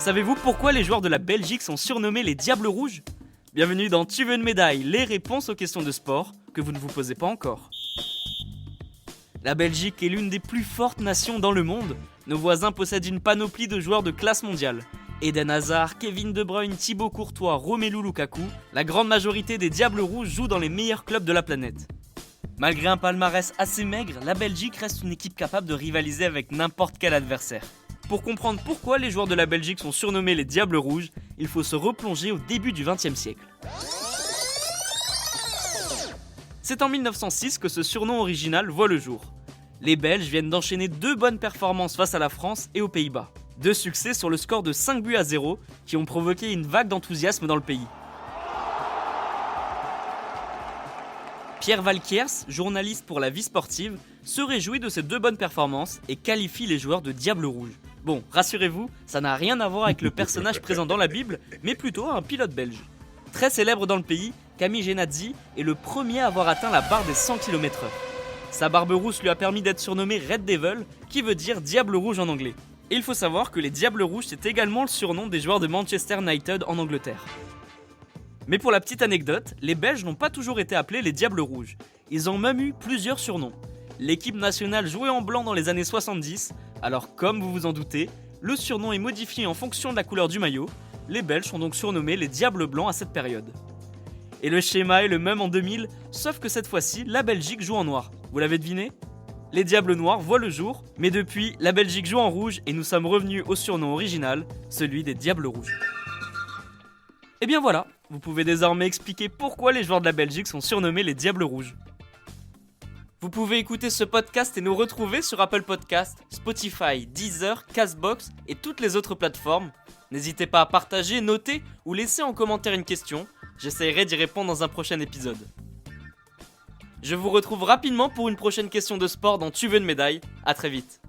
Savez-vous pourquoi les joueurs de la Belgique sont surnommés les Diables Rouges ? Bienvenue dans Tu veux une médaille, les réponses aux questions de sport que vous ne vous posez pas encore. La Belgique est l'une des plus fortes nations dans le monde. Nos voisins possèdent une panoplie de joueurs de classe mondiale. Eden Hazard, Kevin De Bruyne, Thibaut Courtois, Romelu Lukaku, la grande majorité des Diables Rouges jouent dans les meilleurs clubs de la planète. Malgré un palmarès assez maigre, la Belgique reste une équipe capable de rivaliser avec n'importe quel adversaire. Pour comprendre pourquoi les joueurs de la Belgique sont surnommés les Diables Rouges, il faut se replonger au début du XXe siècle. C'est en 1906 que ce surnom original voit le jour. Les Belges viennent d'enchaîner 2 bonnes performances face à la France et aux Pays-Bas. 2 succès sur le score de 5-0 qui ont provoqué une vague d'enthousiasme dans le pays. Pierre Valkiers, journaliste pour la Vie sportive, se réjouit de ces 2 bonnes performances et qualifie les joueurs de Diables Rouges. Bon, rassurez-vous, ça n'a rien à voir avec le personnage présent dans la Bible, mais plutôt un pilote belge. Très célèbre dans le pays, Camille Genadzi est le premier à avoir atteint la barre des 100 km/h. Sa barbe rousse lui a permis d'être surnommé Red Devil, qui veut dire Diable Rouge en anglais. Et il faut savoir que les Diables Rouges, c'est également le surnom des joueurs de Manchester United en Angleterre. Mais pour la petite anecdote, les Belges n'ont pas toujours été appelés les Diables Rouges. Ils ont même eu plusieurs surnoms. L'équipe nationale jouait en blanc dans les années 70, alors comme vous vous en doutez, le surnom est modifié en fonction de la couleur du maillot. Les Belges sont donc surnommés les Diables Blancs à cette période. Et le schéma est le même en 2000, sauf que cette fois-ci, la Belgique joue en noir. Vous l'avez deviné ? Les Diables Noirs voient le jour, mais depuis, la Belgique joue en rouge et nous sommes revenus au surnom original, celui des Diables Rouges. Et bien voilà, vous pouvez désormais expliquer pourquoi les joueurs de la Belgique sont surnommés les Diables Rouges. Vous pouvez écouter ce podcast et nous retrouver sur Apple Podcasts, Spotify, Deezer, Castbox et toutes les autres plateformes. N'hésitez pas à partager, noter ou laisser en commentaire une question. J'essaierai d'y répondre dans un prochain épisode. Je vous retrouve rapidement pour une prochaine question de sport dans Tu veux une médaille. À très vite.